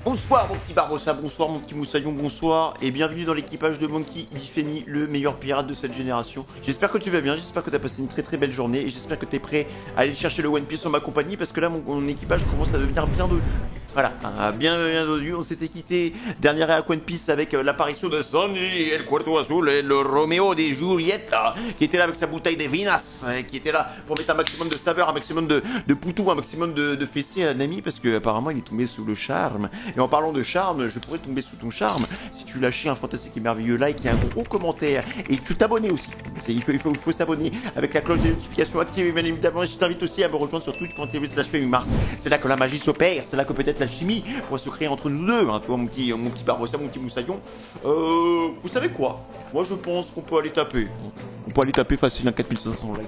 Bonsoir mon petit Barbossa, bonsoir mon petit Moussaillon, bonsoir et bienvenue dans l'équipage de Monkey Ifemi, le meilleur pirate de cette génération. J'espère que tu vas bien, j'espère que tu as passé une très belle journée et j'espère que tu es prêt à aller chercher le One Piece en ma compagnie parce que là mon équipage commence à devenir bien dodu. Voilà, bien dodu, on s'était quitté dernier à One Piece avec l'apparition de Sanji, El Cuarto Azul et le Roméo de Julieta qui était là avec sa bouteille de Vinas, qui était là pour mettre un maximum de saveur, un maximum de poutou, un maximum de fessées à Nami parce que apparemment il est tombé sous le charme. Et en parlant de charme, je pourrais tomber sous ton charme si tu lâchais un fantastique et merveilleux like et un gros commentaire et que tu t'abonnais aussi. Il faut s'abonner avec la cloche des notifications activée, bien évidemment. Et je t'invite aussi à me rejoindre sur twitch.tv/Mars. C'est là que la magie s'opère, c'est là que peut-être la chimie pourra se créer entre nous deux. Hein, tu vois, mon petit Barbossa, mon petit Moussaillon. Vous savez quoi? Moi, je pense qu'on peut aller taper. On peut aller taper facile un 4500 likes.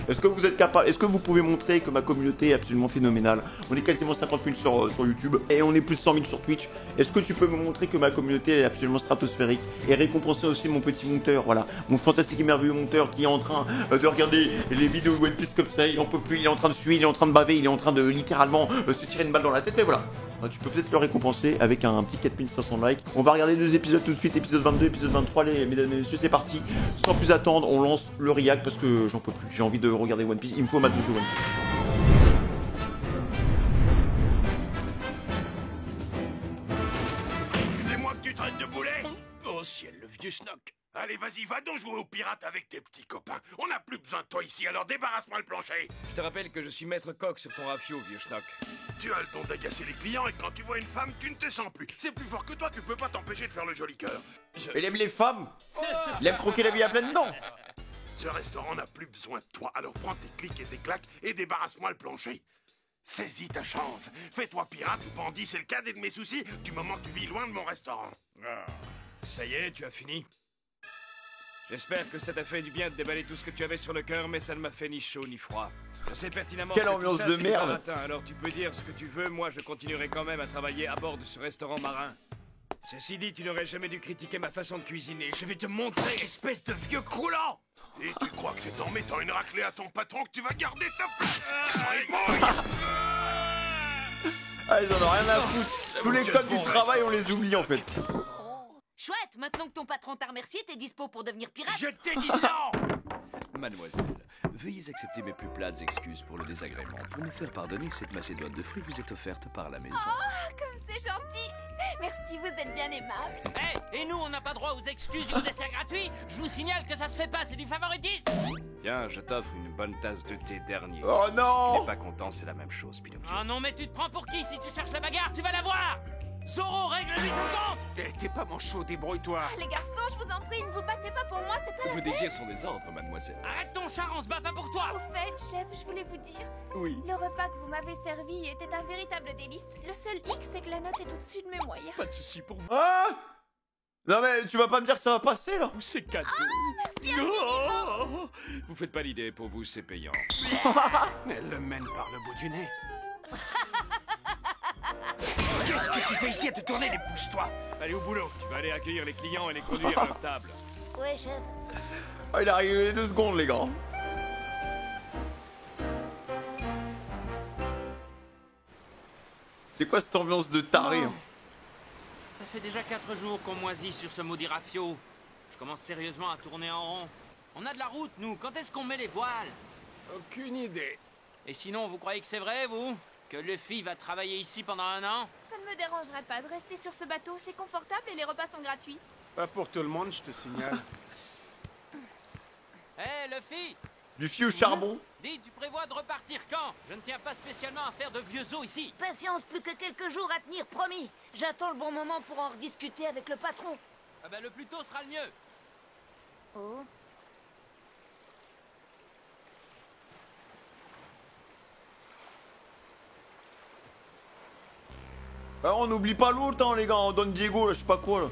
Est-ce que vous êtes capable? Est-ce que vous pouvez montrer que ma communauté est absolument phénoménale? On est quasiment 50 000 sur YouTube et on est plus de 100 000 sur Twitch. Est-ce que tu peux me montrer que ma communauté est absolument stratosphérique et récompenser aussi mon petit monteur, voilà, mon fantastique et merveilleux monteur qui est en train de regarder les vidéos One Piece comme ça, il en peut plus, il est en train de suivre, il est en train de baver, il est en train de littéralement se tirer une balle dans la tête, mais voilà. Tu peux peut-être le récompenser avec un petit 4500 likes. On va regarder 2 épisodes tout de suite, épisode 22, épisode 23, mesdames et messieurs, c'est parti. Sans plus attendre, on lance le react parce que j'en peux plus. J'ai envie de regarder One Piece, il me faut ma dose de One Piece. C'est moi que tu traites de boulet? Oh ciel, le vieux schnock. Allez, vas-y, va donc jouer aux pirates avec tes petits copains. On n'a plus besoin de toi ici, alors débarrasse-moi le plancher. Je te rappelle que je suis maître coq sur ton rafio, vieux schnock. Tu as le don d'agacer les clients et quand tu vois une femme, tu ne te sens plus. C'est plus fort que toi, tu peux pas t'empêcher de faire le joli cœur. Il aime les femmes. Il aime croquer la vie à pleines dents. Ce restaurant n'a plus besoin de toi, alors prends tes clics et tes claques et débarrasse-moi le plancher. Saisis ta chance. Fais-toi pirate ou bandit, c'est le cadet de mes soucis du moment que tu vis loin de mon restaurant. Ah, ça y est, tu as fini. J'espère que ça t'a fait du bien de déballer tout ce que tu avais sur le cœur, mais ça ne m'a fait ni chaud ni froid. Je sais pertinemment Quelle que ambiance tout ça, de c'est merde. du baratin, alors tu peux dire ce que tu veux, moi je continuerai quand même à travailler à bord de ce restaurant marin. Ceci dit, tu n'aurais jamais dû critiquer ma façon de cuisiner. Je vais te montrer, espèce de vieux croulant. Et tu crois que c'est en mettant une raclée à ton patron que tu vas garder ta place? Ah, ils en ont rien à foutre. Tous les codes du travail, on les oublie en fait. Chouette, maintenant que ton patron t'a remercié, t'es dispo pour devenir pirate? Je t'ai dit non. Mademoiselle, veuillez accepter mes plus plates excuses pour le désagrément. Pour me faire pardonner, cette macédoine de fruits vous est offerte par la maison. Oh, comme c'est gentil. Merci, vous êtes bien aimable. Et nous, on n'a pas droit aux excuses et aux desserts gratuits. Je vous signale que ça se fait pas, c'est du favoritisme. Tiens, je t'offre une bonne tasse de thé dernier. Oh non. Si tu n'es pas content, c'est la même chose, Pinocchio. Ah non, mais tu te prends pour qui? Si tu cherches la bagarre, tu vas la voir. Zoro, règle-lui son compte. Eh, t'es pas manchot, débrouille-toi. Les garçons, je vous en prie, ne vous battez pas pour moi, c'est pas Vos la peine. désirs sont des ordres, mademoiselle. Arrête ton char, on se bat pas pour toi. Au fait, chef, je voulais vous dire, Oui. le repas que vous m'avez servi était un véritable délice. Le seul hic, c'est que la note est au-dessus de mes moyens. Pas de soucis pour vous. Ah. Non mais tu vas pas me dire que ça va passer là. C'est cadeau. Merci Oh, vous faites pas l'idée, pour vous, c'est payant. Elle le mène par le bout du nez. Qu'est-ce que tu fais ici à te tourner les pouces, toi? Allez au boulot, tu vas aller accueillir les clients et les conduire à leur table. Ouais, chef. Ah, il arrive les 2 secondes les gars. C'est quoi cette ambiance de taré hein? Ça fait déjà 4 jours qu'on moisit sur ce maudit rafio. Je commence sérieusement à tourner en rond. On a de la route, nous. Quand est-ce qu'on met les voiles? Aucune idée. Et sinon, vous croyez que c'est vrai, vous? Que Luffy va travailler ici pendant 1 an? Ça ne me dérangerait pas de rester sur ce bateau, c'est confortable et les repas sont gratuits. Pas pour tout le monde, je te signale. Hé, Luffy! Du fio au charbon. Dis, tu prévois de repartir quand? Je ne tiens pas spécialement à faire de vieux os ici. Patience, plus que quelques jours à tenir, promis. J'attends le bon moment pour en rediscuter avec le patron. Ah ben, le plus tôt sera le mieux. Oh. Alors on n'oublie pas l'autre hein les gars, on donne Diego là, je sais pas quoi là.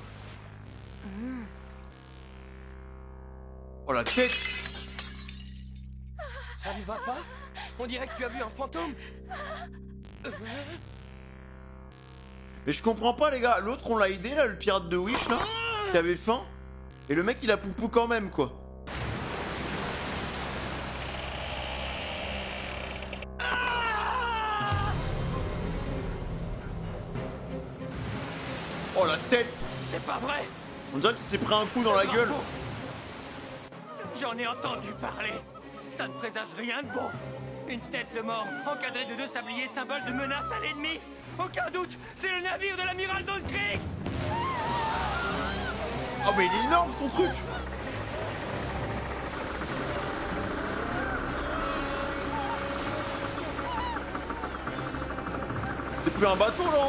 Oh la tête. Ça ne va pas? On dirait que tu as vu un fantôme. Mais je comprends pas les gars, l'autre on l'a aidé là, le pirate de Wish là, qui avait faim. Et le mec il a poupou quand même quoi. Oh la tête. C'est pas vrai. On dirait qu'il s'est pris un coup dans la gueule. J'en ai entendu parler. Ça ne présage rien de bon. Une tête de mort encadrée de 2 sabliers, symbole de menace à l'ennemi. Aucun doute, c'est le navire de l'amiral Don Krieg. Oh mais il est énorme son truc. C'est plus un bateau là.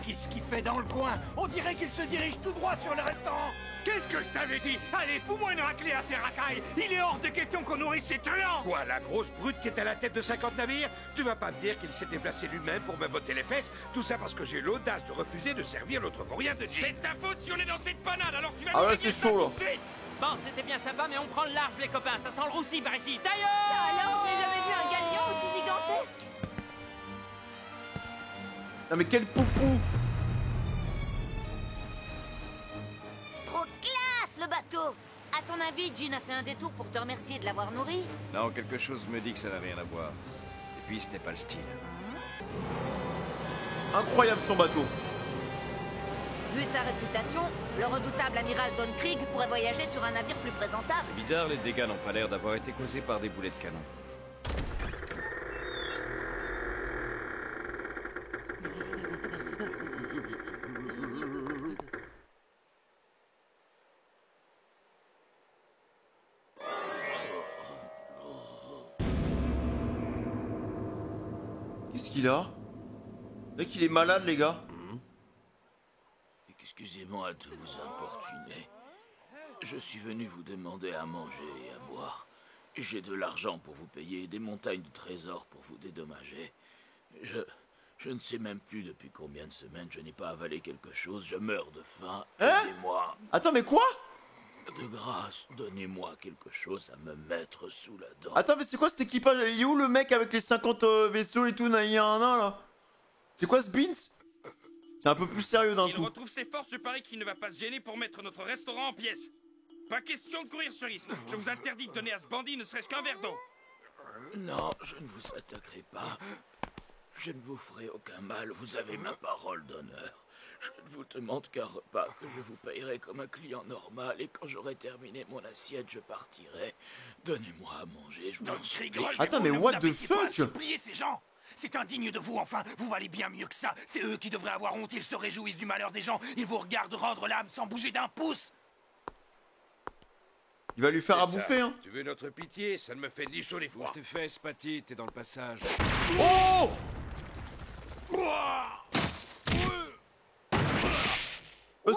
Qu'est-ce qu'il fait dans le coin? On dirait qu'il se dirige tout droit sur le restaurant. Qu'est-ce que je t'avais dit? Allez, fous-moi une raclée à ces racailles. Il est hors de question qu'on nourrisse ces truands. Quoi, la grosse brute qui est à la tête de 50 navires? Tu vas pas me dire qu'il s'est déplacé lui-même pour me botter les fesses? Tout ça parce que j'ai l'audace de refuser de servir l'autre vaurien de dire. C'est ta faute si on est dans cette panade, alors tu vas Ah nous ouais, régler c'est ça chaud, là. tout de suite. Bon, c'était bien sympa, mais on prend le large, les copains. Ça sent le roussi par ici. D'ailleurs. Alors, je n'ai jamais vu un galion aussi gigantesque. Non mais quel poupou. Trop classe, le bateau. À ton avis, Jean a fait un détour pour te remercier de l'avoir nourri? Non, quelque chose me dit que ça n'a rien à voir. Et puis, ce n'est pas le style. Incroyable son bateau. Vu sa réputation, le redoutable amiral Don Krieg pourrait voyager sur un navire plus présentable. C'est bizarre, les dégâts n'ont pas l'air d'avoir été causés par des boulets de canon. Qu'est-ce qu'il a? Le mec il est malade les gars. Excusez-moi de vous importuner. Je suis venu vous demander à manger et à boire. J'ai de l'argent pour vous payer et des montagnes de trésors pour vous dédommager. Je ne sais même plus depuis combien de semaines je n'ai pas avalé quelque chose. Je meurs de faim. Hein? Aidez-moi. Attends mais quoi? De grâce, donnez-moi quelque chose à me mettre sous la dent. Attends mais c'est quoi cet équipage? Il est où le mec avec les 50 vaisseaux et tout? Il y a un nain là. C'est quoi ce Beans? C'est un peu plus sérieux d'un S'il coup. retrouve ses forces, je parie qu'il ne va pas se gêner pour mettre notre restaurant en pièces. Pas question de courir ce risque. Je vous interdis de donner à ce bandit ne serait-ce qu'un verre d'eau. Non, je ne vous attaquerai pas. Je ne vous ferai aucun mal, vous avez ma parole d'honneur. Je ne vous demande qu'un repas que je vous payerai comme un client normal et quand j'aurai terminé mon assiette, je partirai. Donnez-moi à manger, je vous en supplie. Attends mais what the fuck? Suppliez ces gens. C'est indigne de vous, enfin. Vous valez bien mieux que ça. C'est eux qui devraient avoir honte. Ils se réjouissent du malheur des gens. Ils vous regardent rendre l'âme sans bouger d'un pouce. Il va lui faire à C'est ça. bouffer hein. Tu veux notre pitié? Ça ne me fait ni chaud ni froid. Tes fesses, Patty, t'es dans le passage. Oh!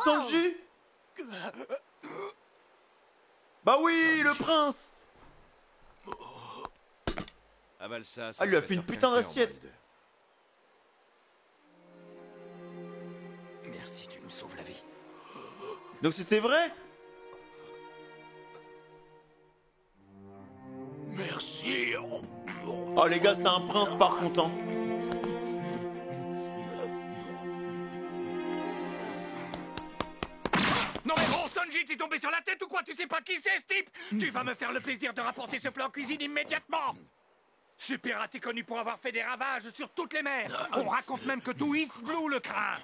Sanji? Bah oui, le prince! Avale ça. Ah, il lui a fait une putain d'assiette. Merci, tu nous sauves la vie. Donc c'était vrai? Merci. Oh les gars, c'est un prince par contre hein. Non mais bon, Sanji, t'es tombé sur la tête ou quoi? Tu sais pas qui c'est, ce type? Tu vas me faire le plaisir de rapporter ce plat en cuisine immédiatement. Ce pirate est connu pour avoir fait des ravages sur toutes les mers. On raconte même que tout East Blue le craint.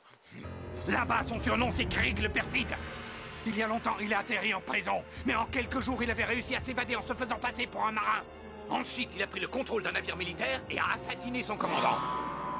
Là-bas, son surnom, c'est Krieg le perfide. Il y a longtemps, il a atterri en prison. Mais en quelques jours, il avait réussi à s'évader en se faisant passer pour un marin. Ensuite, il a pris le contrôle d'un navire militaire et a assassiné son commandant.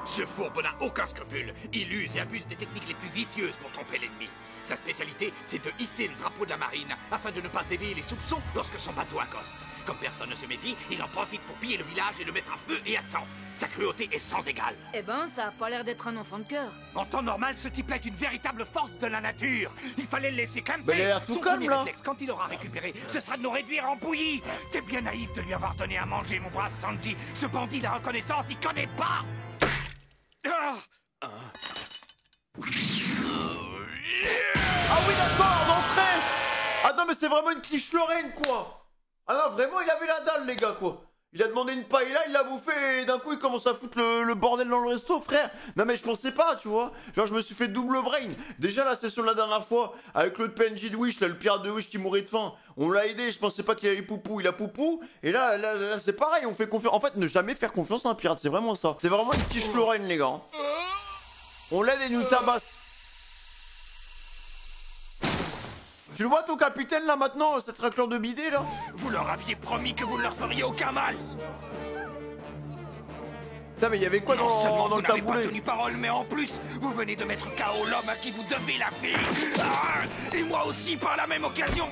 Ce fourbe n'a aucun scrupule. Il use et abuse des techniques les plus vicieuses pour tromper l'ennemi. Sa spécialité, c'est de hisser le drapeau de la marine afin de ne pas éveiller les soupçons lorsque son bateau accoste. Comme personne ne se méfie, il en profite pour piller le village et le mettre à feu et à sang. Sa cruauté est sans égale. Eh ben, ça a pas l'air d'être un enfant de cœur. En temps normal, ce type est une véritable force de la nature. Il fallait le laisser comme Mais il a l'air tout Son calme, premier là. réflexe, quand il aura récupéré, ce sera de nous réduire en bouillie. T'es bien naïf de lui avoir donné à manger, mon brave Sanji. Ce bandit, la reconnaissance, il connaît pas. Ah Ah oui d'accord, d'entrée. Ah non mais c'est vraiment une quiche Lorraine quoi. Ah non vraiment il avait la dalle les gars quoi. Il a demandé une paille là, il l'a bouffé et d'un coup il commence à foutre le bordel dans le resto frère. Non mais je pensais pas tu vois. Genre je me suis fait double brain. Déjà la session de la dernière fois avec l'autre PNJ de Wish là, le pirate de Wish qui mourait de faim. On l'a aidé, je pensais pas qu'il avait poupou, il a poupou. Et là c'est pareil, on fait confiance. En fait ne jamais faire confiance à un pirate, c'est vraiment ça. C'est vraiment une quiche Lorraine les gars. On l'aide et nous tabasse. Tu le vois ton capitaine là maintenant, cette raclure de bidet là? Vous leur aviez promis que vous ne leur feriez aucun mal. Putain mais y'avait quoi Non seulement dans vous le n'avez pas tabouret? tenu parole, mais en plus, vous venez de mettre KO l'homme à qui vous devez la vie. Et moi aussi par la même occasion.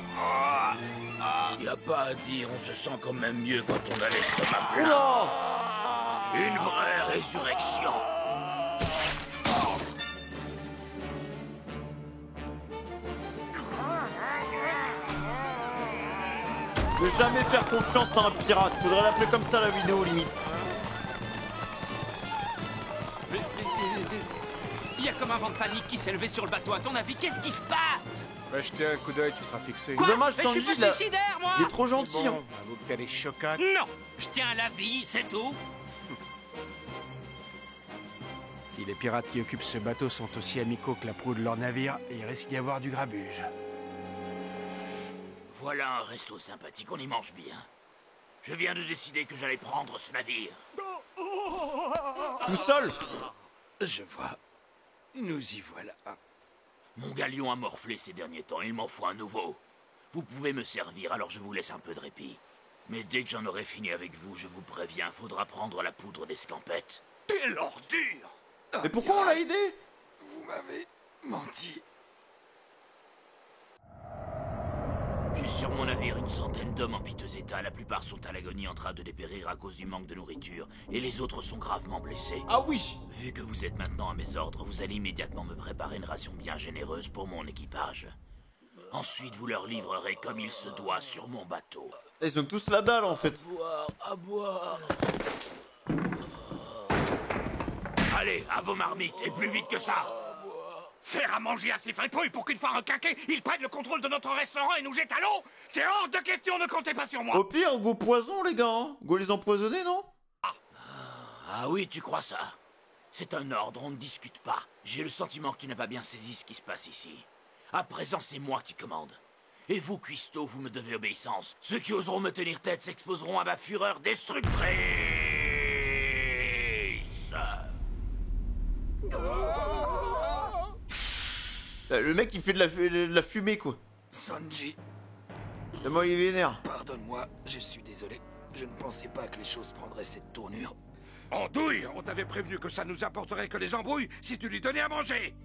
Y a pas à dire, on se sent quand même mieux quand on a l'estomac plein. Oula! Une vraie résurrection. Ne jamais faire confiance à un pirate, faudrait l'appeler comme ça la vidéo limite. Il y a comme un vent de panique qui s'est levé sur le bateau. À ton avis, qu'est-ce qui se passe? Va jeter un coup d'œil, tu seras fixé. Quoi? Dommage, Mais je suis Sanji, pas là. suicidaire, moi. Il est trop gentil hein. Bon, avoue qu'elle est choquante. Non, je tiens à la vie, c'est tout. Si les pirates qui occupent ce bateau sont aussi amicaux que la proue de leur navire, il risque d'y avoir du grabuge. Voilà un resto sympathique, on y mange bien. Je viens de décider que j'allais prendre ce navire. Tout seul? Je vois. Nous y voilà. Mon galion a morflé ces derniers temps, il m'en faut un nouveau. Vous pouvez me servir, alors je vous laisse un peu de répit. Mais dès que j'en aurai fini avec vous, je vous préviens, faudra prendre la poudre d'escampette. Quelle ordure! Mais pourquoi on l'a aidé? Vous m'avez menti. J'ai sur mon navire une centaine d'hommes en piteux état. La plupart sont à l'agonie en train de dépérir à cause du manque de nourriture. Et les autres sont gravement blessés. Ah oui! Vu que vous êtes maintenant à mes ordres, vous allez immédiatement me préparer une ration bien généreuse pour mon équipage. Ensuite, vous leur livrerez comme il se doit sur mon bateau. Ils ont tous la dalle en fait. À boire. Allez, à vos marmites, et plus vite que ça. Faire à manger à ces fripouilles pour qu'une fois requinqués, ils prennent le contrôle de notre restaurant et nous jettent à l'eau? C'est hors de question, ne comptez pas sur moi. Au pire, go poison les gars, hein. Go les empoisonner non? Ah oui, tu crois ça? C'est un ordre, on ne discute pas. J'ai le sentiment que tu n'as pas bien saisi ce qui se passe ici. À présent, c'est moi qui commande. Et vous, cuistots, vous me devez obéissance. Ceux qui oseront me tenir tête s'exposeront à ma fureur destructrice. Le mec il fait de la fumée quoi. Sanji, Et moi il est vénère. pardonne-moi, je suis désolé. Je ne pensais pas que les choses prendraient cette tournure. Andouille, on t'avait prévenu que ça nous apporterait que les embrouilles si tu lui donnais à manger.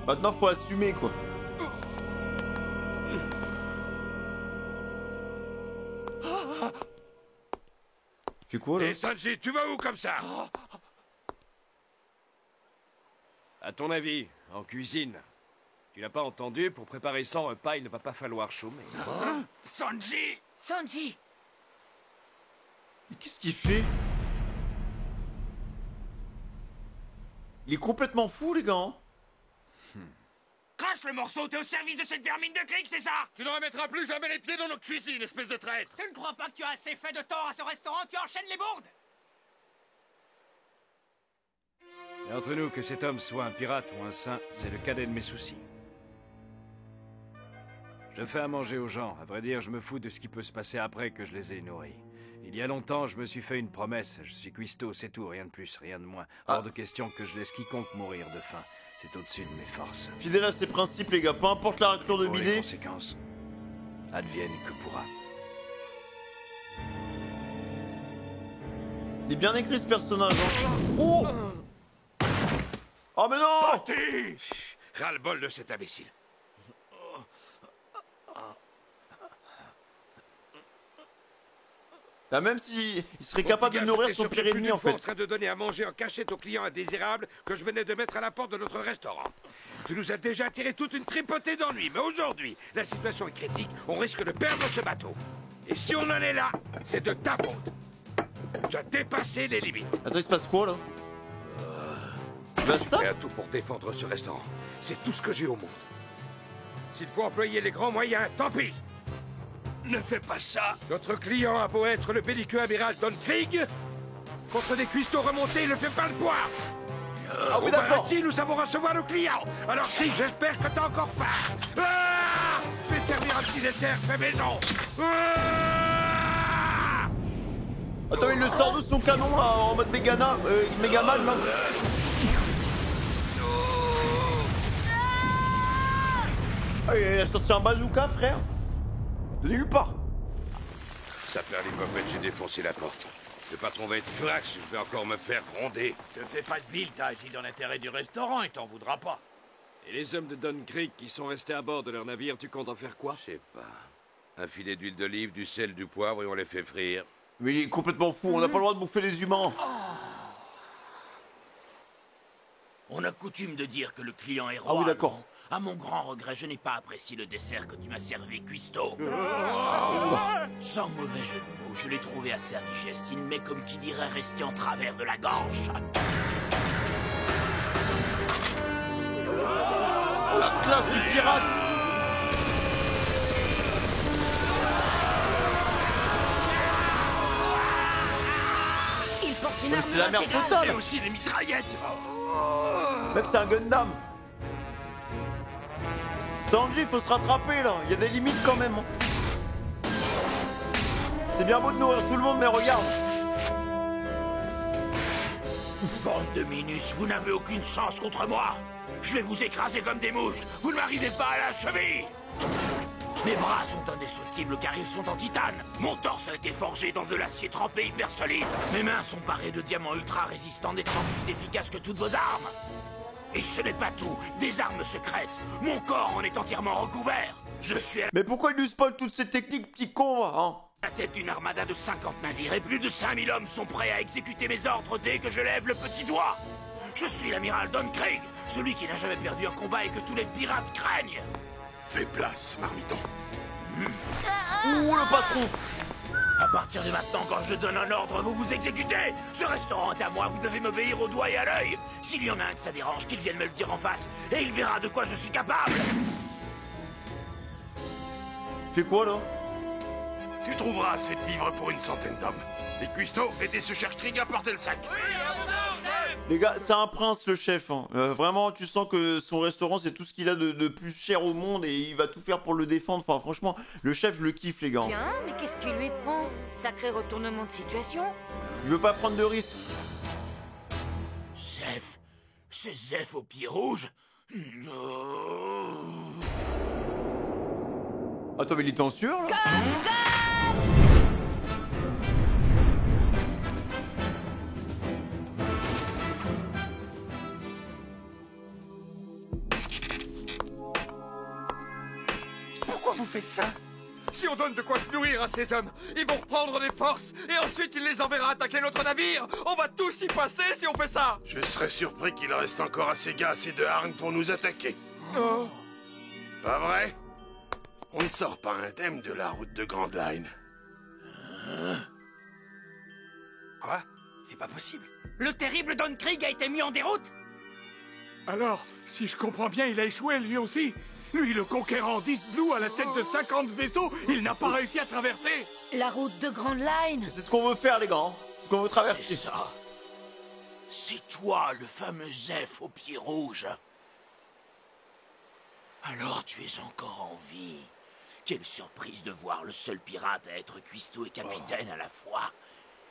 Maintenant faut assumer quoi. Fais quoi là? Et Sanji, tu vas où comme ça? À ton avis, en cuisine, tu n'as pas entendu, pour préparer 100 repas, il ne va pas falloir chômer. Sanji! Sanji, Mais qu'est-ce qu'il fait? Il est complètement fou les gars hein. Crache le morceau, t'es au service de cette vermine de crique, c'est ça? Tu ne remettras plus jamais les pieds dans nos cuisines, espèce de traître! Tu ne crois pas que tu as assez fait de tort à ce restaurant? Tu enchaînes les bourdes. Et entre nous, que cet homme soit un pirate ou un saint, c'est le cadet de mes soucis. Je fais à manger aux gens. À vrai dire, je me fous de ce qui peut se passer après que je les ai nourris. Il y a longtemps, je me suis fait une promesse. Je suis cuistot, c'est tout, rien de plus, rien de moins. Hors de question que je laisse quiconque mourir de faim. C'est au-dessus de mes forces. Fidèle à ses principes les gars, peu importe la raclure de Pour les bidet. conséquences, advienne que pourra. Il est bien écrit ce personnage hein. Oh! Oh mais non! Parti! Ras-le-bol de cet imbécile. Là, même s'il serait capable de nourrir son pire ennemi en en fait. train de donner à manger en cachette aux clients indésirables que je venais de mettre à la porte de notre restaurant. Tu nous as déjà attiré toute une tripotée d'ennuis, mais aujourd'hui, la situation est critique, on risque de perdre ce bateau. Et si on en est là, c'est de ta faute. Tu as dépassé les limites. Attends, il se passe quoi là? Basta? Fais à tout pour défendre ce restaurant. C'est tout ce que j'ai au monde. S'il faut employer les grands moyens, tant pis. Ne fais pas ça. Notre client a beau être le belliqueux amiral Don Krieg, contre des cuistots remontés, il ne fait pas le poids. Ah oui Au d'accord. Baratie, nous savons recevoir nos clients. Alors si, j'espère que t'as encore faim. Ah, je vais te servir un petit dessert fait maison. Ah, Attends, il le sort de son canon là en mode Megaman là. Ah, il a sorti un bazooka, frère. De nulle part. Ça perd les copettes, j'ai défoncé la porte. Le patron va être furax, je vais encore me faire gronder. Te fais pas de bile, t'as agi dans l'intérêt du restaurant, il t'en voudra pas. Et les hommes de Don Creek qui sont restés à bord de leur navire, tu comptes en faire quoi? Je sais pas. Un filet d'huile d'olive, du sel, du poivre et on les fait frire. Mais il est complètement fou, on n'a pas le droit de bouffer les humains. On a coutume de dire que le client est roi. Ah oui, d'accord. non? À mon grand regret, je n'ai pas apprécié le dessert que tu m'as servi, Cuisto. Sans mauvais jeu de mots, je l'ai trouvé assez indigeste. Il m'est, comme qui dirait, resté en travers de la gorge. La classe du pirate. Il porte une C'est la armure merde intégrale. totale. Et aussi les mitraillettes. Mec, c'est un Gundam. Sanji, faut se rattraper là. Il y a des limites quand même. C'est bien beau de nourrir tout le monde, mais regarde. Bande de minus, vous n'avez aucune chance contre moi. Je vais vous écraser comme des mouches. Vous ne m'arrivez pas à la cheville. Mes bras sont indestructibles car ils sont en titane. Mon torse a été forgé dans de l'acier trempé hyper solide. Mes mains sont parées de diamants ultra résistants, nettement plus efficaces que toutes vos armes. Et ce n'est pas tout, des armes secrètes. Mon corps en est entièrement recouvert. Je suis à Mais pourquoi il nous spoil toutes ces techniques, petit con, hein? la tête d'une armada de 50 navires et plus de 5000 hommes sont prêts à exécuter mes ordres dès que je lève le petit doigt. Je suis l'amiral Don Krieg, celui qui n'a jamais perdu un combat et que tous les pirates craignent. Fais place, marmiton. Ouh, le patron. À partir de maintenant, quand je donne un ordre, vous vous exécutez. Ce restaurant est à moi, vous devez m'obéir au doigt et à l'œil. S'il y en a un que ça dérange, qu'il vienne me le dire en face, et il verra de quoi je suis capable. Fais quoi là? Tu trouveras assez de vivres pour une centaine d'hommes. Et Cuisto, aidez ce cher Krieg à porter le sac. Les gars, c'est un prince le chef. Hein. Vraiment, tu sens que son restaurant, c'est tout ce qu'il a de plus cher au monde et il va tout faire pour le défendre. Enfin, franchement, le chef, je le kiffe, les gars. Tiens, mais qu'est-ce qui lui prend? Sacré retournement de situation. Il veut pas prendre de risques. Zef, c'est Zef au pied rouge. Attends, mais il est en sueur là? Pourquoi vous faites ça? Si on donne de quoi se nourrir à ces hommes, ils vont reprendre des forces et ensuite il les enverra attaquer notre navire. On va tous y passer si on fait ça. Je serais surpris qu'il reste encore assez gars, assez de hargne pour nous attaquer. Oh. Pas vrai? On ne sort pas indemne de la route de Grand Line. Quoi? C'est pas possible. Le terrible Don Krieg a été mis en déroute? Alors, si je comprends bien, il a échoué lui aussi. Lui, le conquérant d'East Blue à la tête de 50 vaisseaux, il n'a pas réussi à traverser. La route de Grand Line. C'est ce qu'on veut faire, les gars. Hein. C'est ce qu'on veut C'est traverser. ça. C'est toi, le fameux Zef au pied rouge. Alors tu es encore en vie. Quelle surprise de voir le seul pirate à être cuistot et capitaine à la fois.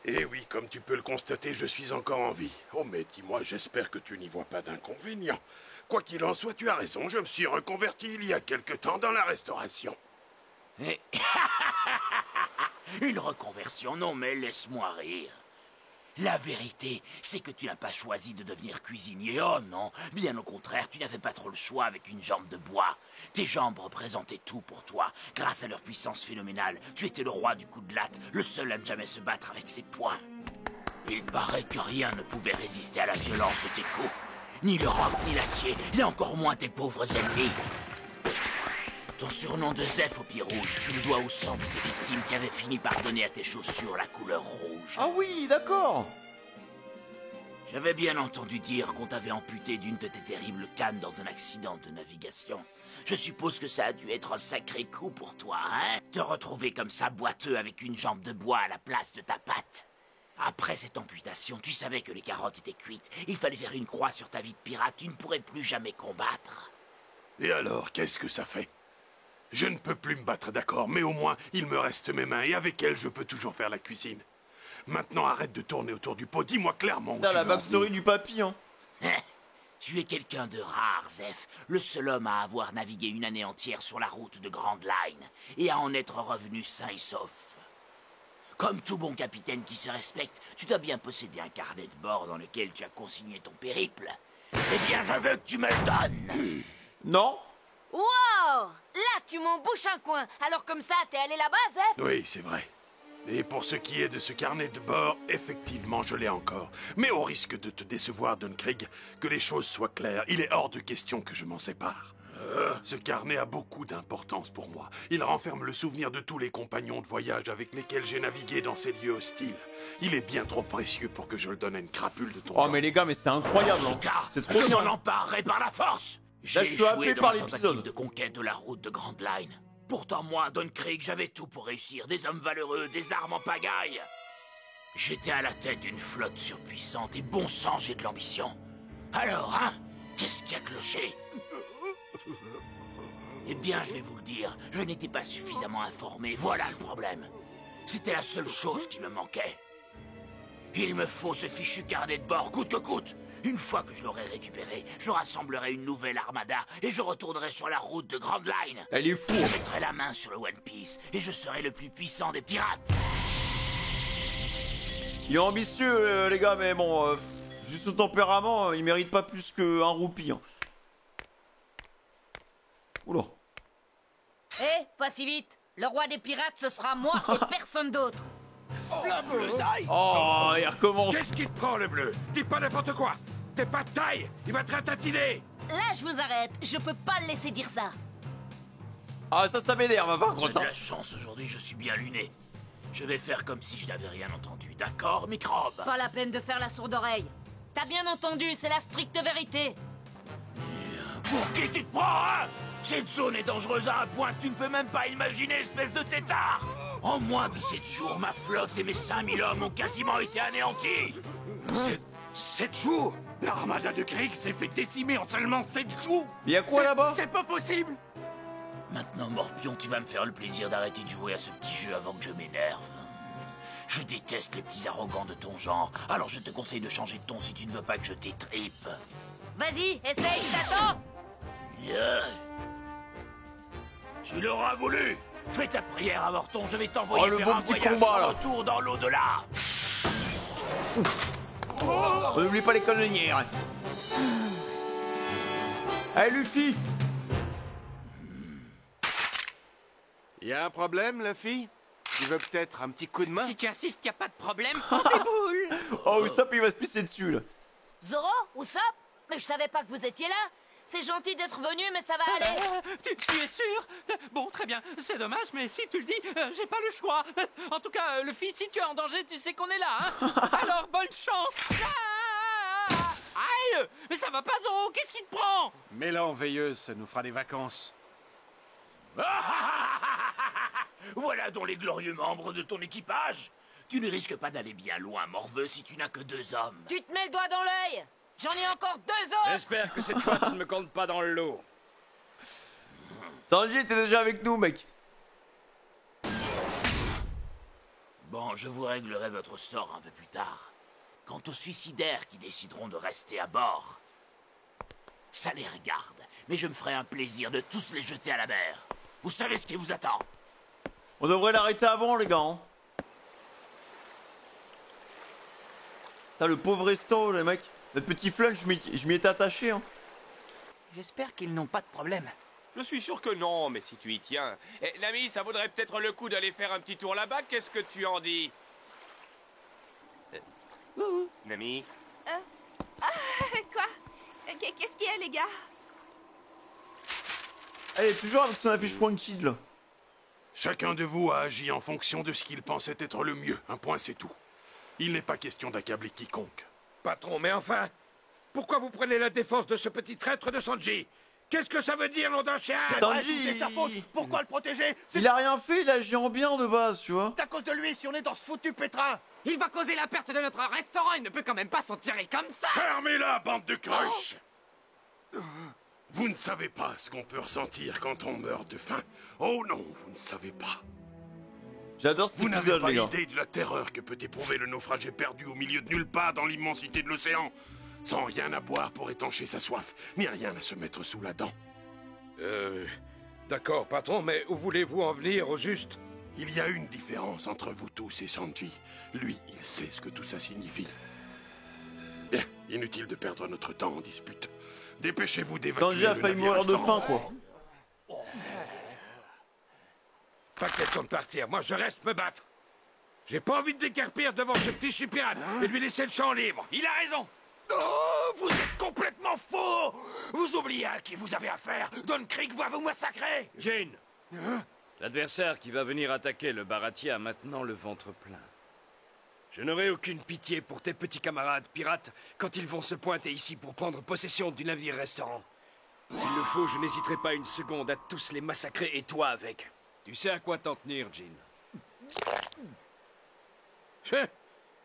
Eh oui, comme tu peux le constater, je suis encore en vie. Oh, mais dis-moi, j'espère que tu n'y vois pas d'inconvénient. Quoi qu'il en soit, tu as raison, je me suis reconverti il y a quelque temps dans la restauration. Et... Une reconversion, non mais laisse-moi rire. La vérité, c'est que tu n'as pas choisi de devenir cuisinier, oh non. Bien au contraire, tu n'avais pas trop le choix avec une jambe de bois. Tes jambes représentaient tout pour toi. Grâce à leur puissance phénoménale, tu étais le roi du coup de latte, le seul à ne jamais se battre avec ses poings. Il paraît que rien ne pouvait résister à la violence de tes coups. Ni le roc, ni l'acier, et encore moins tes pauvres ennemis. Ton surnom de Zef au pied rouge, tu le dois au sang de tes victimes qui avaient fini par donner à tes chaussures la couleur rouge. Ah oui, d'accord. J'avais bien entendu dire qu'on t'avait amputé d'une de tes terribles cannes dans un accident de navigation. Je suppose que ça a dû être un sacré coup pour toi, hein? Te retrouver comme ça boiteux avec une jambe de bois à la place de ta patte. Après cette amputation, tu savais que les carottes étaient cuites. Il fallait faire une croix sur ta vie de pirate, tu ne pourrais plus jamais combattre. Et alors, qu'est-ce que ça fait? Je ne peux plus me battre, d'accord, mais au moins, il me reste mes mains, et avec elles, je peux toujours faire la cuisine. Maintenant, arrête de tourner autour du pot, dis-moi clairement où Putain, tu la veux en backstory du papy, hein. Tu es quelqu'un de rare, Zeph. Le seul homme à avoir navigué une année entière sur la route de Grand Line et à en être revenu sain et sauf. Comme tout bon capitaine qui se respecte, tu dois bien posséder un carnet de bord dans lequel tu as consigné ton périple. Eh bien, je veux que tu me le donnes. Non. Wow! Là, tu m'embouches un coin. Alors comme ça, t'es allé là-bas, Zeph? Oui, c'est vrai. Et pour ce qui est de ce carnet de bord, effectivement, je l'ai encore. Mais au risque de te décevoir, Don Krieg, que les choses soient claires, il est hors de question que je m'en sépare. Ce carnet a beaucoup d'importance pour moi. Il renferme le souvenir de tous les compagnons de voyage avec lesquels j'ai navigué dans ces lieux hostiles. Il est bien trop précieux pour que je le donne à une crapule de ton Oh genre. mais les gars, mais c'est incroyable. En Hein. ce cas, C'est trop je bien. m'en emparerai par la force. Là, J'ai je suis happé échoué dans par ma tentative l'épisode. de conquête de la route de Grand Line. Pourtant, moi, Don Krieg, j'avais tout pour réussir. Des hommes valeureux, des armes en pagaille. J'étais à la tête d'une flotte surpuissante et bon sang, j'ai de l'ambition. Alors, hein, qu'est-ce qui a cloché? Eh bien, je vais vous le dire, je n'étais pas suffisamment informé, voilà le problème. C'était la seule chose qui me manquait. Il me faut ce fichu carnet de bord, coûte que coûte. Une fois que je l'aurai récupéré, je rassemblerai une nouvelle armada et je retournerai sur la route de Grand Line. Elle est fou. Je mettrai la main sur le One Piece et je serai le plus puissant des pirates. Il est ambitieux, les gars, mais bon, juste son tempérament, il mérite pas plus qu'un roupie. Hein. Oula. Eh, pas si vite. Le roi des pirates, ce sera moi et personne d'autre. La bleusaille! Oh, il recommence. Qu'est-ce qui te prend, le bleu? Dis pas n'importe quoi. T'es pas de taille. Il va te ratatiner. Là, je vous arrête. Je peux pas le laisser dire ça. Ah, ça m'énerve, par J'ai contre. de Hein. la chance aujourd'hui, je suis bien luné. Je vais faire comme si je n'avais rien entendu, d'accord, microbe? Pas la peine de faire la sourde oreille. T'as bien entendu, c'est la stricte vérité. Pour qui tu te prends, hein? Cette zone est dangereuse à un point que tu ne peux même pas imaginer, espèce de tétard! En moins de 7 jours, ma flotte et mes 5000 hommes ont quasiment été anéantis! 7 jours? L'armada de Krieg s'est fait décimer en seulement 7 jours. Mais y'a quoi là-bas? C'est pas possible. Maintenant, Morpion, tu vas me faire le plaisir d'arrêter de jouer à ce petit jeu avant que je m'énerve. Je déteste les petits arrogants de ton genre, alors je te conseille de changer de ton si tu ne veux pas que je t'étripe. Vas-y, essaye, je t'attends. Yeah. Tu l'auras voulu. Fais ta prière à Morton, je vais t'envoyer Oh, le faire bon un petit voyage combat, sans là. retour dans l'au-delà. N'oublie pas les canonnières. Allez, Luffy. Y a un problème, Luffy? Tu veux peut-être un petit coup de main? Si tu insistes, y a pas de problème, prends tes boules. Oh, Usopp, il va se pisser dessus, là. Zoro, Usopp? Mais je savais pas que vous étiez là. C'est gentil d'être venu, mais ça va aller. Tu es sûr? Bon, très bien. C'est dommage, mais si tu le dis, j'ai pas le choix. En tout cas, Luffy, si tu es en danger, tu sais qu'on est là, hein. Alors, bonne chance. Ah! Aïe! Mais ça va pas, Zoro. Qu'est-ce qui te prend? Mets-la en veilleuse, ça nous fera des vacances. Voilà donc les glorieux membres de ton équipage. Tu ne risques pas d'aller bien loin, morveux, si tu n'as que 2 hommes. Tu te mets le doigt dans l'œil. J'en ai encore 2 autres. J'espère que cette fois tu ne me comptes pas dans le lot. Sanji était déjà avec nous, mec. Bon, je vous réglerai votre sort un peu plus tard. Quant aux suicidaires qui décideront de rester à bord, ça les regarde, mais je me ferai un plaisir de tous les jeter à la mer. Vous savez ce qui vous attend. On devrait l'arrêter avant, les gars. Hein. Putain, le pauvre resto, les mecs. Notre petit flunch, je m'y étais attaché. Hein. J'espère qu'ils n'ont pas de problème. Je suis sûr que non, mais si tu y tiens. Eh, Nami, ça vaudrait peut-être le coup d'aller faire un petit tour là-bas, qu'est-ce que tu en dis? Nami? Quoi? Qu'est-ce qu'il y a, les gars? Elle est toujours avec son affiche Pointed, là. Chacun de vous a agi en fonction de ce qu'il pensait être le mieux. Un point, c'est tout. Il n'est pas question d'accabler quiconque. Patron, mais enfin, pourquoi vous prenez la défense de ce petit traître de Sanji? Qu'est-ce que ça veut dire, nom d'un chien? Sanji, C'est sa faute. Pourquoi le protéger? il a rien fait, il a agi en bien de base, tu vois. C'est à cause de lui si on est dans ce foutu pétrin. Il va causer la perte de notre restaurant. Il ne peut quand même pas s'en tirer comme ça. Fermez-la, bande de cruches! Vous ne savez pas ce qu'on peut ressentir quand on meurt de faim. Oh non, vous ne savez pas. J'adore cet Vous n'avez épisode, pas les gars. idée de la terreur que peut éprouver le naufragé perdu au milieu de nulle part dans l'immensité de l'océan. sans rien à boire pour étancher sa soif, ni rien à se mettre sous la dent. D'accord, patron, mais où voulez-vous en venir au juste? Il y a une différence entre vous tous et Sanji. Lui, il sait ce que tout ça signifie. Bien, inutile de perdre notre temps en dispute. Dépêchez-vous d'évacuer Sanji a failli mourir de faim, quoi. Pas question de partir, moi je reste me battre. J'ai pas envie de décarpir devant ce fichu pirate et lui laisser le champ libre. Il a raison. Oh, vous êtes complètement faux. Vous oubliez à qui vous avez affaire. Don Krieg va vous massacrer. Jin, l'adversaire qui va venir attaquer le Baratie a maintenant le ventre plein. Je n'aurai aucune pitié pour tes petits camarades pirates quand ils vont se pointer ici pour prendre possession du navire-restaurant. S'il le faut, je n'hésiterai pas une seconde à tous les massacrer et toi avec. Tu sais à quoi t'en tenir, Jin.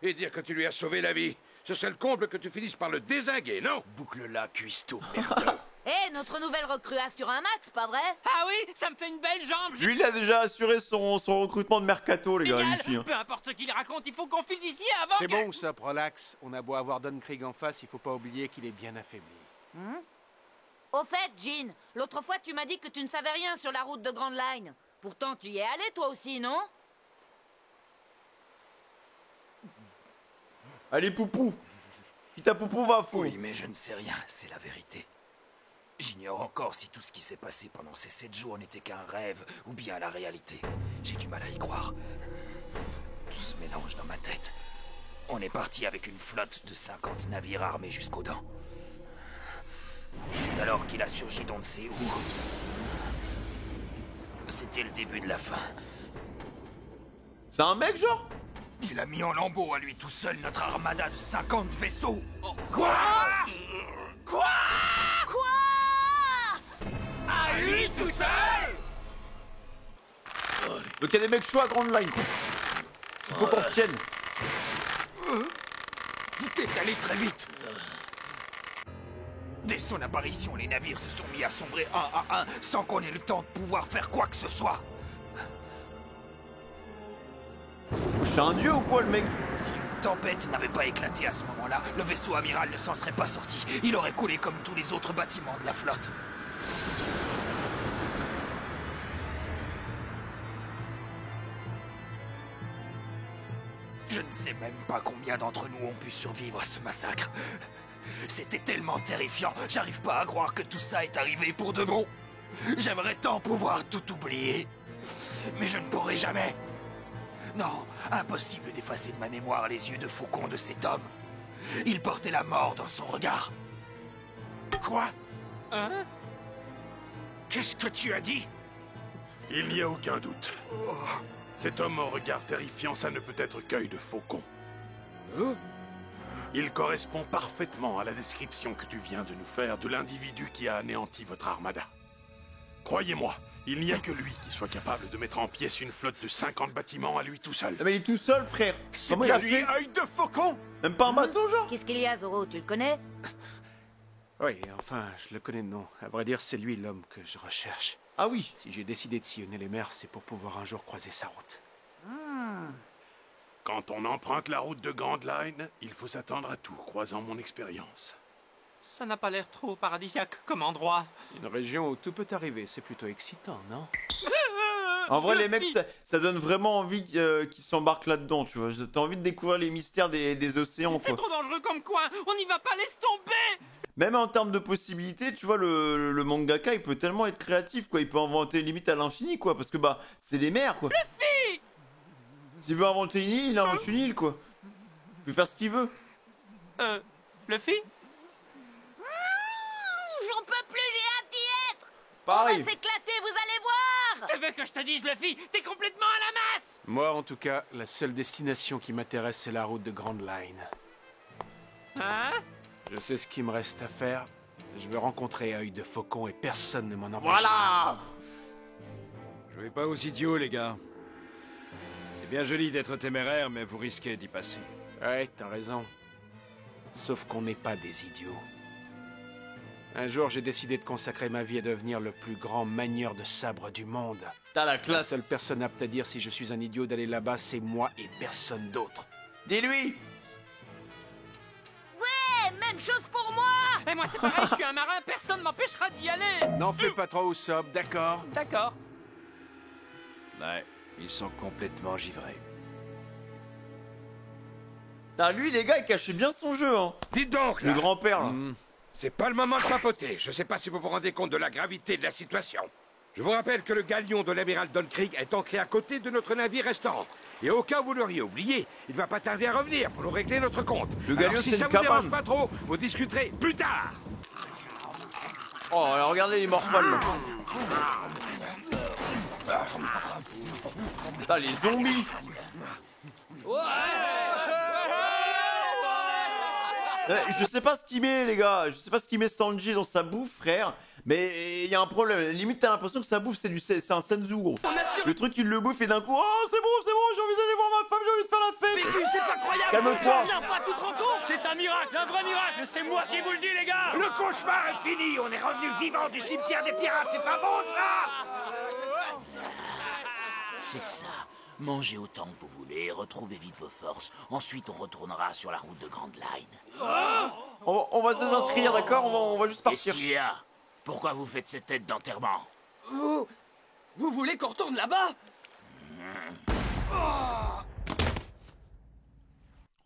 Et dire que tu lui as sauvé la vie. Ce serait le comble que tu finisses par le dézinguer, non? Boucle-la, cuistot, merdeux. Hé, notre nouvelle recrue assure un max, pas vrai? Ah oui, ça me fait une belle jambe. Lui, il a déjà assuré son recrutement de mercato, les gars, Génial. lui. Peu importe ce qu'il raconte, il faut qu'on file d'ici avant. C'est bon, ça, relax. On a beau avoir Don Krieg en face, il faut pas oublier qu'il est bien affaibli. Au fait, Jin, l'autre fois tu m'as dit que tu ne savais rien sur la route de Grand Line. Pourtant, tu y es allé toi aussi, non? Allez, Poupou. Si ta Poupou va à fond. Oui, mais je ne sais rien, c'est la vérité. J'ignore encore si tout ce qui s'est passé pendant ces 7 jours n'était qu'un rêve ou bien la réalité. J'ai du mal à y croire. Tout se mélange dans ma tête. On est parti avec une flotte de 50 navires armés jusqu'aux dents. C'est alors qu'il a surgi d'on ne sait où. C'était le début de la fin. C'est un mec, genre? Il a mis en lambeaux à lui tout seul notre armada de 50 vaisseaux. Quoi? Quoi? À lui tout seul? Donc il y a des mecs chauds à Grand Line, quoi. Il faut qu'on retienne. Tout est allé très vite. Dès son apparition, les navires se sont mis à sombrer un à un sans qu'on ait le temps de pouvoir faire quoi que ce soit. C'est un dieu ou quoi, le mec? Si une tempête n'avait pas éclaté à ce moment-là, le vaisseau amiral ne s'en serait pas sorti. Il aurait coulé comme tous les autres bâtiments de la flotte. Je ne sais même pas combien d'entre nous ont pu survivre à ce massacre. C'était tellement terrifiant, j'arrive pas à croire que tout ça est arrivé pour de bon. J'aimerais tant pouvoir tout oublier, mais je ne pourrai jamais. Non, impossible d'effacer de ma mémoire les yeux de faucon de cet homme. Il portait la mort dans son regard. Quoi? Hein? Qu'est-ce que tu as dit? Il n'y a aucun doute. Cet homme au regard terrifiant, ça ne peut être qu'œil de faucon. Il correspond parfaitement à la description que tu viens de nous faire de l'individu qui a anéanti votre armada. Croyez-moi, il n'y a que lui qui soit capable de mettre en pièces une flotte de 50 bâtiments à lui tout seul. Mais il est tout seul, frère. Comment il a fait? œil de faucon? Même pas un bateau, genre? Qu'est-ce qu'il y a, Zoro? Tu le connais? Oui, enfin, je le connais de nom. À vrai dire, c'est lui l'homme que je recherche. Ah oui. Si j'ai décidé de sillonner les mers, c'est pour pouvoir un jour croiser sa route. Quand on emprunte la route de Grand Line, il faut s'attendre à tout, croisant mon expérience. Ça n'a pas l'air trop paradisiaque comme endroit. Une région où tout peut arriver, c'est plutôt excitant, non? En vrai, les mecs, ça donne vraiment envie qu'ils s'embarquent là-dedans, tu vois. T'as envie de découvrir les mystères des océans, C'est quoi. trop dangereux comme coin. On n'y va pas, laisse tomber. Même en termes de possibilités, tu vois, le mangaka, il peut tellement être créatif, quoi. Il peut inventer limite à l'infini, quoi. Parce que, bah, c'est les mers, quoi. Luffy! S'il veut inventer une île, il invente une île, quoi. Il peut faire ce qu'il veut. Luffy? J'en peux plus, j'ai hâte d'y être! Pareil. On va s'éclater, vous allez voir! Tu veux que je te dise, Luffy? T'es complètement à la masse! Moi, en tout cas, la seule destination qui m'intéresse, c'est la route de Grand Line. Hein? Je sais ce qu'il me reste à faire. Je veux rencontrer œil de faucon et personne ne m'en empêche. Voilà! Jouez pas aux idiots, les gars. C'est bien joli d'être téméraire, mais vous risquez d'y passer. Ouais, t'as raison. Sauf qu'on n'est pas des idiots. Un jour, j'ai décidé de consacrer ma vie à devenir le plus grand manieur de sabre du monde. T'as la La classe. seule personne apte à dire si je suis un idiot d'aller là-bas, c'est moi et personne d'autre. Dis-lui! Ouais, même chose pour moi. Et moi c'est pareil, je suis un marin, personne m'empêchera d'y aller. N'en fais pas trop, Usopp, d'accord? D'accord. Ouais, ils sont complètement givrés. Ah, lui, les gars, il cachait bien son jeu, hein. Dites donc, Le là. grand-père, là. C'est pas le moment de papoter. Je sais pas si vous vous rendez compte de la gravité de la situation. Je vous rappelle que le galion de l'amiral Don Krieg est ancré à côté de notre navire-restaurant. Et au cas où vous l'auriez oublié, il va pas tarder à revenir pour nous régler notre compte. Le galion, Alors, si c'est ça une vous dérange cabane. pas trop, vous discuterez plus tard. Oh, alors regardez les morphales, là. Putain, les zombies. Je sais pas ce qu'il met, les gars. Je sais pas ce qu'il met Sanji dans sa bouffe, frère. Mais il y a un problème. Limite, t'as l'impression que sa bouffe, c'est un senzu, gros. Le truc, il le bouffe et d'un coup, oh, c'est bon, j'ai envie d'aller voir ma femme, j'ai envie de faire la fête. Mais c'est pas croyable. Calme-toi. J'en viens pas, tu te rends compte? C'est un miracle, un vrai miracle. C'est moi qui vous le dis, les gars. Le cauchemar est fini. On est revenu vivant du cimetière des pirates. C'est pas bon, ça? C'est ça. Mangez autant que vous voulez, retrouvez vite vos forces. Ensuite, on retournera sur la route de Grand Line. On va se désinscrire, d'accord, on va juste Qu'est-ce partir. qu'il y a? Pourquoi vous faites cette tête d'enterrement? Vous voulez qu'on retourne là-bas?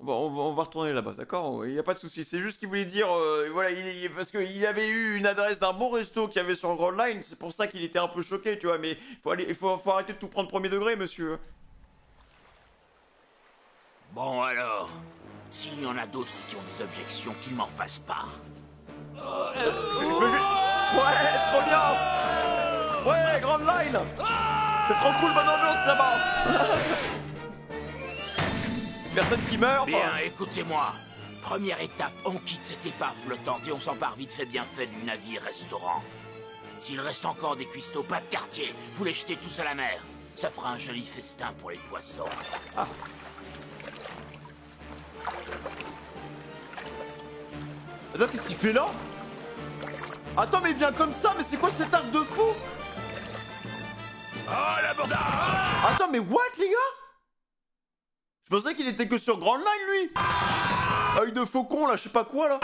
On va retourner là-bas, d'accord? Il n'y a pas de souci. C'est juste qu'il voulait dire, voilà, parce qu'il avait eu une adresse d'un bon resto qu'il y avait sur Grand Line. C'est pour ça qu'il était un peu choqué, tu vois. Mais il faut arrêter de tout prendre premier degré, monsieur. Bon alors, s'il y en a d'autres qui ont des objections, qu'ils m'en fassent part. Ouais, trop bien. Ouais, Grand Line. C'est trop cool, bonne ambiance là-bas. Personne qui meurt. Bien, écoutez-moi. Première étape, on quitte cette épave flottante et on s'empare vite fait bien fait du navire-restaurant. S'il reste encore des cuistots pas de quartier, vous les jetez tous à la mer. Ça fera un joli festin pour les poissons. Ah. Attends, qu'est-ce qu'il fait là? Attends, mais il vient comme ça, mais c'est quoi cet arc de fou? Oh, l'abordage! Attends, mais what, les gars? Je pensais qu'il était que sur Grand Line, lui. Œil de faucon, là, je sais pas quoi, là.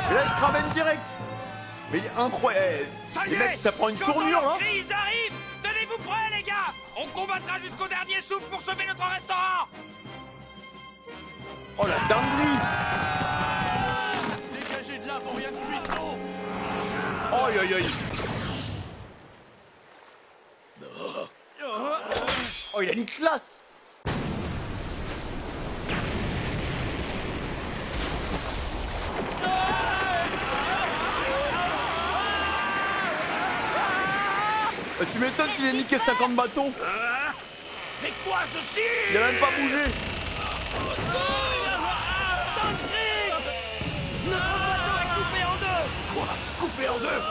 Et là, il se ramène direct. Mais incroyable. Les mecs, ça prend une tournure, hein. Ils arrivent. Tenez-vous prêts, les gars. On combattra jusqu'au dernier souffle pour sauver notre restaurant. Oh, la dinguerie. Dégagez de là pour rien de cuistot! Aïe, aïe, aïe. Oh, il a une classe. Tu m'étonnes qu'il ait niqué 50 bâtons. C'est quoi ceci? Il a même pas bougé. Don Krieg! Notre bateau est coupé en deux. Quoi? Coupé en deux?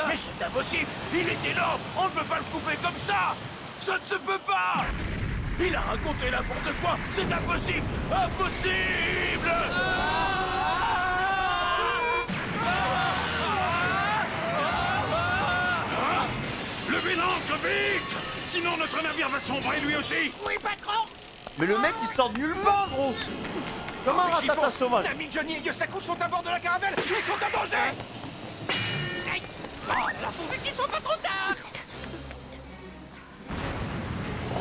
Mais c'est impossible! Il est énorme! On ne peut pas le couper comme ça! Ça ne se peut pas! Il a raconté n'importe quoi! C'est impossible! Impossible! Le bilan, vite! Sinon notre navire va sombrer lui aussi! Oui, patron. Mais le mec, il sort de nulle part, gros. Comment un ratata sauvage? Nami, Johnny et Yosaku sont à bord de la caravelle. Ils sont en danger. Aïe. Oh là là, pourvu qu'ils soient pas trop tard.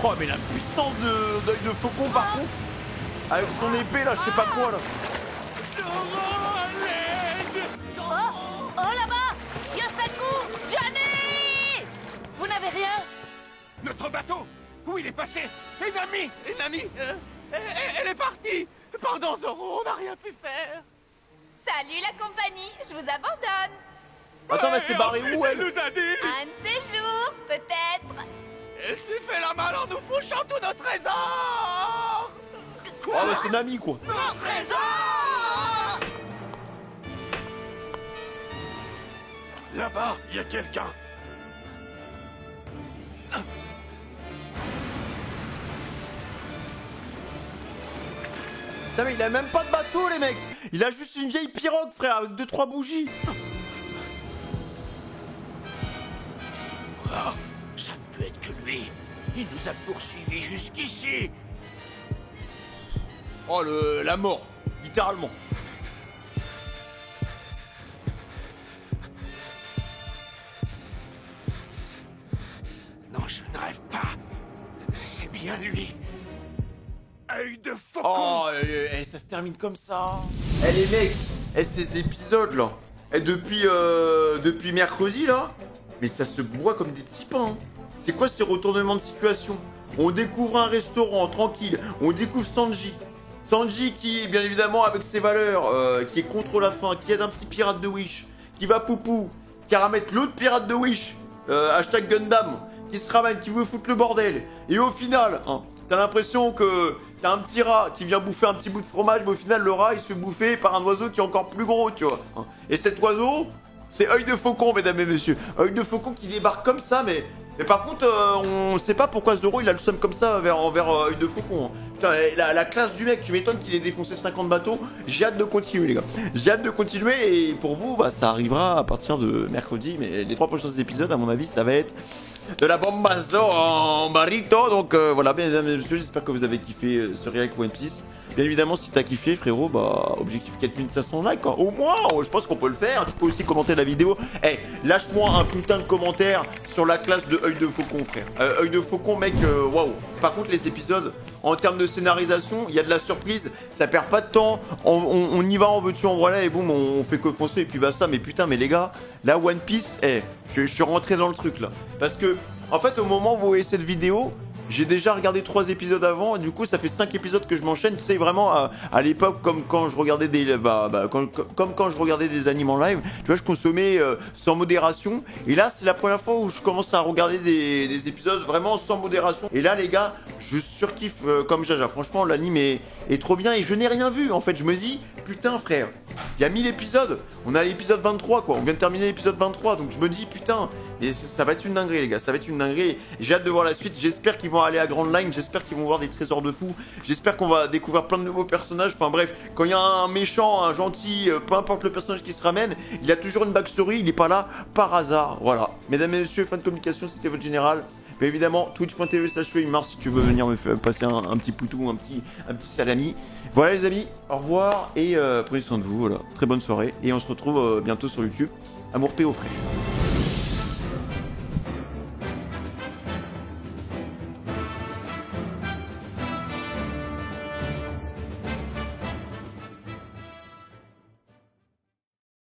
Oh, mais la puissance d'œil de faucon, par contre. Avec son épée, là, je sais pas quoi, là. Oh là-bas! Yosaku! Johnny! Vous n'avez rien? Notre bateau. Où il est passé? Et Nami, elle est partie. Pardon, Zoro, on n'a rien pu faire. Salut la compagnie, je vous abandonne. Attends, mais c'est barré où, elle? nous a dit. Un de ces jours, peut-être. Elle s'est fait la malle en nous fouchant tous nos trésors. Oh, mais c'est Nami, quoi. Mon trésor! Là-bas, il y a quelqu'un! Putain, mais il a même pas de bateau, les mecs. Il a juste une vieille pirogue, frère, avec 2-3 bougies. Ah, ça ne peut être que lui. Il nous a poursuivis jusqu'ici. Oh, la mort, littéralement. Non, je ne rêve pas. C'est bien lui. Œil de faucon. Oh, ça se termine comme ça. Eh les mecs, ces épisodes là, depuis mercredi là, mais ça se boit comme des petits pains. Hein. C'est quoi ces retournements de situation? On découvre un restaurant tranquille, on découvre Sanji. Sanji qui, bien évidemment, avec ses valeurs, qui est contre la faim, qui aide un petit pirate de Wish, qui va poupou, qui ramène l'autre pirate de Wish, hashtag Gundam, qui se ramène, qui veut foutre le bordel. Et au final, hein, t'as l'impression que t'as un petit rat qui vient bouffer un petit bout de fromage, mais au final, le rat, il se fait bouffer par un oiseau qui est encore plus gros, tu vois. Hein. Et cet oiseau, c'est Œil de Faucon, mesdames et messieurs. Œil de Faucon qui débarque comme ça, mais par contre, on sait pas pourquoi Zoro il a le seum comme ça vers Œil de Faucon. Hein. Putain, la classe du mec, tu m'étonnes qu'il ait défoncé 50 bateaux. J'ai hâte de continuer, les gars. J'ai hâte de continuer et pour vous, bah, ça arrivera à partir de mercredi. Mais les 3 prochains épisodes, à mon avis, ça va être de la bombazo en barito. Donc voilà, mesdames et messieurs, j'espère que vous avez kiffé ce react One Piece. Bien évidemment, si t'as kiffé, frérot, bah, objectif 4500 likes, quoi. Au moins, je pense qu'on peut le faire. Tu peux aussi commenter la vidéo. Eh, lâche-moi un putain de commentaire sur la classe de Œil de Faucon, frère. Œil de Faucon, mec, waouh. Par contre, les épisodes, en termes de scénarisation, il y a de la surprise. Ça perd pas de temps. On y va, en veux-tu, en voilà, et boum, on fait que foncer, et puis basta. Mais putain, mais les gars, là, One Piece, je suis rentré dans le truc, là. Parce que, en fait, au moment où vous voyez cette vidéo, j'ai déjà regardé 3 épisodes avant et du coup ça fait 5 épisodes que je m'enchaîne. Tu sais vraiment à l'époque comme quand je regardais comme quand je regardais des animes en live, tu vois, je consommais sans modération. Et là c'est la première fois où je commence à regarder des épisodes vraiment sans modération. Et là les gars, je surkiffe comme Jaja. Franchement l'anime est trop bien et je n'ai rien vu en fait. Je me dis putain frère, il y a 1000 épisodes. On a l'épisode 23 quoi. On vient de terminer l'épisode 23 donc je me dis putain. Et ça va être une dinguerie les gars, ça va être une dinguerie. J'ai hâte de voir la suite, j'espère qu'ils vont aller à Grand Line, j'espère qu'ils vont voir des trésors de fou, j'espère qu'on va découvrir plein de nouveaux personnages. Enfin bref, quand il y a un méchant, un gentil, peu importe le personnage qui se ramène, il y a toujours une backstory, il n'est pas là par hasard. Voilà. Mesdames et messieurs, fans de communication, c'était votre général. Mais évidemment, twitch.tv/Mars si tu veux venir me faire passer un petit poutou, un petit salami. Voilà les amis, au revoir et prenez soin de vous, voilà. Très bonne soirée et on se retrouve bientôt sur YouTube. Amour P au frère.